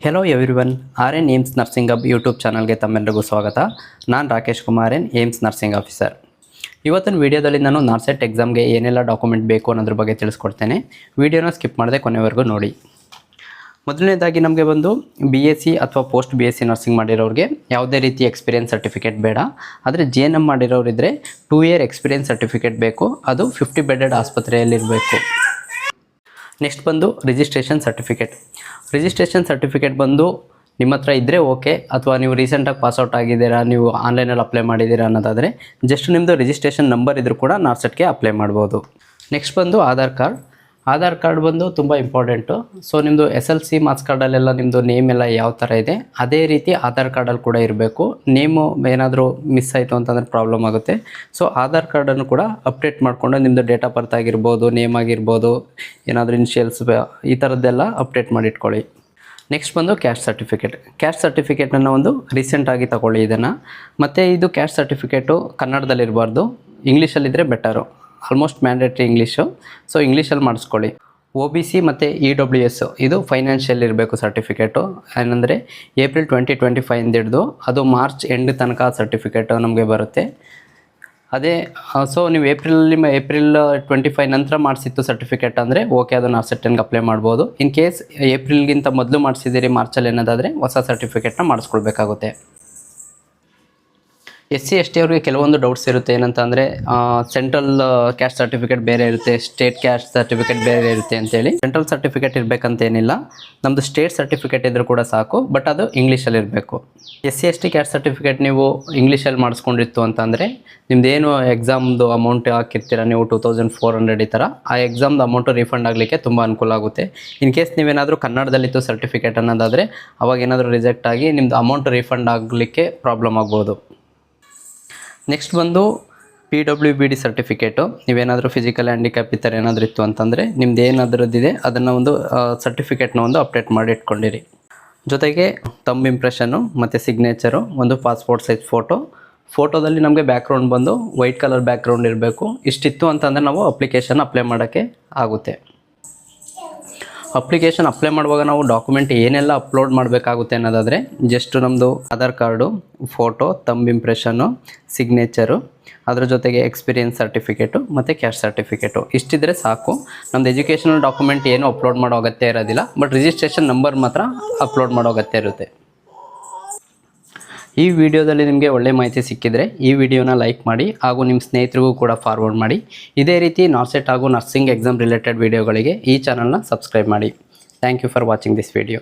Hello everyone, RN AIIMS nursing hub YouTube ಚಾನಲ್ಗೆ ತಮ್ಮೆಲ್ಲರಿಗೂ ಸ್ವಾಗತ. ನಾನು ರಾಕೇಶ್ ಕುಮಾರ್, ಏಮ್ಸ್ ನರ್ಸಿಂಗ್ ಆಫೀಸರ್. ಇವತ್ತಿನ ವೀಡಿಯೋದಲ್ಲಿ ನಾನು ನಾರ್ಸೆಟ್ ಎಕ್ಸಾಮ್ಗೆ ಏನೆಲ್ಲ ಡಾಕ್ಯುಮೆಂಟ್ ಬೇಕು ಅನ್ನೋದ್ರ ಬಗ್ಗೆ ತಿಳಿಸ್ಕೊಡ್ತೇನೆ. ವೀಡಿಯೋನ ಸ್ಕಿಪ್ ಮಾಡದೆ ಕೊನೆವರೆಗೂ ನೋಡಿ. ಮೊದಲನೇದಾಗಿ ನಮಗೆ ಬಂದು BSc ಅಥವಾ ಪೋಸ್ಟ್ BSc ನರ್ಸಿಂಗ್ ಮಾಡಿರೋರಿಗೆ ಯಾವುದೇ ರೀತಿ ಎಕ್ಸ್ಪೀರಿಯನ್ಸ್ ಸರ್ಟಿಫಿಕೇಟ್ ಬೇಡ. ಆದರೆ GNM ಮಾಡಿರೋರಿದ್ದರೆ 2 ಇಯರ್ ಎಕ್ಸ್ಪೀರಿಯನ್ಸ್ ಸರ್ಟಿಫಿಕೇಟ್ ಬೇಕು. ಅದು 50 ಬೆಡೆಡ್ ಆಸ್ಪತ್ರೆಯಲ್ಲಿರಬೇಕು. ನೆಕ್ಸ್ಟ್ ಬಂದು ರಿಜಿಸ್ಟ್ರೇಷನ್ ಸರ್ಟಿಫಿಕೇಟ್ ಬಂದು ನಿಮ್ಮ ಹತ್ರ ಇದ್ದರೆ ಓಕೆ, ಅಥವಾ ನೀವು ರೀಸೆಂಟಾಗಿ ಪಾಸ್ಔಟ್ ಆಗಿದ್ದೀರಾ, ನೀವು ಆನ್ಲೈನಲ್ಲಿ ಅಪ್ಲೈ ಮಾಡಿದ್ದೀರಾ ಅನ್ನೋದಾದರೆ ಜಸ್ಟ್ ನಿಮ್ಮದು ರಿಜಿಸ್ಟ್ರೇಷನ್ ನಂಬರ್ ಇದ್ದರೂ ಕೂಡ ನಾರ್ಸೆಟ್ಗೆ ಅಪ್ಲೈ ಮಾಡ್ಬೋದು. ನೆಕ್ಸ್ಟ್ ಬಂದು ಆಧಾರ್ ಕಾರ್ಡ್ ಬಂದು ತುಂಬ ಇಂಪಾರ್ಟೆಂಟು. ಸೊ ನಿಮ್ಮದು SLC ಮಾರ್ಕ್ಸ್ ಕಾರ್ಡಲ್ಲೆಲ್ಲ ನಿಮ್ಮದು ನೇಮ್ ಎಲ್ಲ ಯಾವ ಥರ ಇದೆ ಅದೇ ರೀತಿ ಆಧಾರ್ ಕಾರ್ಡಲ್ಲಿ ಕೂಡ ಇರಬೇಕು. ನೇಮು ಏನಾದರೂ ಮಿಸ್ ಆಯಿತು ಅಂತಂದರೆ ಪ್ರಾಬ್ಲಮ್ ಆಗುತ್ತೆ. ಸೊ ಆಧಾರ್ ಕಾರ್ಡನ್ನು ಕೂಡ ಅಪ್ಡೇಟ್ ಮಾಡಿಕೊಂಡು ನಿಮ್ಮದು ಡೇಟ್ ಆಫ್ ಬರ್ತ್ ಆಗಿರ್ಬೋದು, ನೇಮ್ ಆಗಿರ್ಬೋದು, ಏನಾದರೂ ಇನ್ಷಿಯಲ್ಸ್ ಈ ಥರದ್ದೆಲ್ಲ ಅಪ್ಡೇಟ್ ಮಾಡಿಟ್ಕೊಳ್ಳಿ. ನೆಕ್ಸ್ಟ್ ಬಂದು ಕ್ಯಾಸ್ಟ್ ಸರ್ಟಿಫಿಕೇಟನ್ನು ಒಂದು ರೀಸೆಂಟಾಗಿ ತಗೊಳ್ಳಿ ಇದನ್ನು. ಮತ್ತು ಇದು ಕ್ಯಾಸ್ಟ್ ಸರ್ಟಿಫಿಕೇಟು ಕನ್ನಡದಲ್ಲಿರಬಾರ್ದು, ಇಂಗ್ಲೀಷಲ್ಲಿದ್ದರೆ better. Almost mandatory English, so ಇಂಗ್ಲೀಷಲ್ಲಿ ಮಾಡಿಸ್ಕೊಳ್ಳಿ. OBC ಮತ್ತು EWS ಇದು ಫೈನಾನ್ಷಿಯಲ್ ಇರಬೇಕು ಸರ್ಟಿಫಿಕೇಟು. ಏನಂದರೆ ಏಪ್ರಿಲ್ 2025 ಹಿಡಿದು ಅದು ಮಾರ್ಚ್ ಎಂಡ್ ತನಕ ಸರ್ಟಿಫಿಕೇಟು ನಮಗೆ ಬರುತ್ತೆ. ಅದೇ ಸೊ ನೀವು ಏಪ್ರಿಲ್ 25 ನಂತರ ಮಾಡಿಸಿತ್ತು ಸರ್ಟಿಫಿಕೇಟ್ ಅಂದರೆ ಓಕೆ, ಅದು ನಾರ್ಸೆಟ್ಗೆ ಅಪ್ಲೈ ಮಾಡ್ಬೋದು. ಇನ್ ಕೇಸ್ ಏಪ್ರಿಲ್ಗಿಂತ ಮೊದಲು ಮಾಡಿಸಿದ್ದೀರಿ ಮಾರ್ಚಲ್ಲಿ ಅನ್ನೋದಾದರೆ ಹೊಸ ಸರ್ಟಿಫಿಕೇಟ್ನ ಮಾಡಿಸ್ಕೊಳ್ಬೇಕಾಗುತ್ತೆ. SC ST ಅವ್ರಿಗೆ ಕೆಲವೊಂದು ಡೌಟ್ಸ್ ಇರುತ್ತೆ. ಏನಂತಂದರೆ ಸೆಂಟ್ರಲ್ ಕ್ಯಾಸ್ಟ್ ಸರ್ಟಿಫಿಕೇಟ್ ಬೇರೆ ಇರುತ್ತೆ, ಸ್ಟೇಟ್ ಕ್ಯಾಸ್ಟ್ ಸರ್ಟಿಫಿಕೇಟ್ ಬೇರೆ ಇರುತ್ತೆ ಅಂತೇಳಿ. ಸೆಂಟ್ರಲ್ ಸರ್ಟಿಫಿಕೇಟ್ ಇರಬೇಕಂತೇನಿಲ್ಲ, ನಮ್ಮದು ಸ್ಟೇಟ್ ಸರ್ಟಿಫಿಕೇಟ್ ಇದ್ದರೂ ಕೂಡ ಸಾಕು, ಬಟ್ ಅದು ಇಂಗ್ಲೀಷಲ್ಲಿ ಇರಬೇಕು. SC ST ಕ್ಯಾಸ್ಟ್ ಸರ್ಟಿಫಿಕೇಟ್ ನೀವು ಇಂಗ್ಲೀಷಲ್ಲಿ ಮಾಡಿಸ್ಕೊಂಡಿತ್ತು ಅಂತಂದರೆ ನಿಮ್ಮದೇನು ಎಕ್ಸಾಮ್ದು ಅಮೌಂಟ್ ಹಾಕಿರ್ತೀರ ನೀವು 2400 ಈ ಥರ, ಆ ಎಕ್ಸಾಮ್ದು ಅಮೌಂಟು ರೀಫಂಡ್ ಆಗಲಿಕ್ಕೆ ತುಂಬ ಅನುಕೂಲ ಆಗುತ್ತೆ. ಇನ್ ಕೇಸ್ ನೀವೇನಾದರೂ ಕನ್ನಡದಲ್ಲಿತ್ತು ಸರ್ಟಿಫಿಕೇಟ್ ಅನ್ನೋದಾದರೆ ಅವಾಗ ಏನಾದರೂ ರಿಜೆಕ್ಟ್ ಆಗಿ ನಿಮ್ಮದು ಅಮೌಂಟ್ ರೀಫಂಡ್ ಆಗಲಿಕ್ಕೆ ಪ್ರಾಬ್ಲಮ್ ಆಗ್ಬೋದು. ನೆಕ್ಸ್ಟ್ ಬಂದು PWBD ಸರ್ಟಿಫಿಕೇಟು. ನೀವೇನಾದರೂ ಫಿಸಿಕಲ್ ಹ್ಯಾಂಡಿಕ್ಯಾಪ್ ಈ ಥರ ಏನಾದರೂ ಇತ್ತು ಅಂತಂದರೆ ನಿಮ್ದು ಏನಾದ್ರದ್ದಿದೆ ಅದನ್ನು ಒಂದು ಸರ್ಟಿಫಿಕೇಟ್ನ ಒಂದು ಅಪ್ಡೇಟ್ ಮಾಡಿ ಇಟ್ಕೊಂಡಿರಿ. ಜೊತೆಗೆ ಥಂಬ್ ಇಂಪ್ರೆಷನ್ನು ಮತ್ತು ಸಿಗ್ನೇಚರು, ಒಂದು ಪಾಸ್ಪೋರ್ಟ್ ಸೈಜ್ ಫೋಟೋದಲ್ಲಿ ನಮಗೆ ಬ್ಯಾಕ್ಗ್ರೌಂಡ್ ಬಂದು ವೈಟ್ ಕಲರ್ ಬ್ಯಾಕ್ಗ್ರೌಂಡ್ ಇರಬೇಕು. ಇಷ್ಟಿತ್ತು ಅಂತಂದರೆ ನಾವು ಅಪ್ಲಿಕೇಶನ್ ಅಪ್ಲೈ ಮಾಡೋಕ್ಕೆ ಆಗುತ್ತೆ. ಅಪ್ಲಿಕೇಶನ್ ಅಪ್ಲೈ ಮಾಡುವಾಗ ನಾವು ಡಾಕ್ಯುಮೆಂಟ್ ಏನೆಲ್ಲ ಅಪ್ಲೋಡ್ ಮಾಡಬೇಕಾಗುತ್ತೆ ಅನ್ನೋದಾದರೆ ಜಸ್ಟ್ ನಮ್ಮದು Aadhaar card, photo, thumb impression, signature, ಅದರ ಜೊತೆಗೆ ಎಕ್ಸ್ಪೀರಿಯನ್ಸ್ ಸರ್ಟಿಫಿಕೇಟು ಮತ್ತು ಕ್ಯಾಸ್ಟ್ ಸರ್ಟಿಫಿಕೇಟು ಇಷ್ಟಿದ್ರೆ ಸಾಕು. ನಮ್ಮದು ಎಜುಕೇಷನಲ್ ಡಾಕ್ಯುಮೆಂಟ್ ಏನು ಅಪ್ಲೋಡ್ ಮಾಡೋ ಅಗತ್ಯ ಇರೋದಿಲ್ಲ, ಬಟ್ ರಿಜಿಸ್ಟ್ರೇಷನ್ ನಂಬರ್ ಮಾತ್ರ ಅಪ್ಲೋಡ್ ಮಾಡೋ ಅಗತ್ಯ ಇರುತ್ತೆ. ಈ ವಿಡಿಯೋದಲ್ಲಿ ನಿಮಗೆ ಒಳ್ಳೆ ಮಾಹಿತಿ ಸಿಕ್ಕಿದರೆ ಈ ವಿಡಿಯೋನ ಲೈಕ್ ಮಾಡಿ ಹಾಗೂ ನಿಮ್ಮ ಸ್ನೇಹಿತರಿಗೂ ಕೂಡ ಫಾರ್ವರ್ಡ್ ಮಾಡಿ. ಇದೇ ರೀತಿ ನಾರ್ಸೆಟ್ ಹಾಗೂ ನರ್ಸಿಂಗ್ ಎಕ್ಸಾಮ್ ರಿಲೇಟೆಡ್ ವಿಡಿಯೋಗಳಿಗೆ ಈ ಚಾನಲ್ನ ಸಬ್ಸ್ಕ್ರೈಬ್ ಮಾಡಿ. Thank you for watching this video.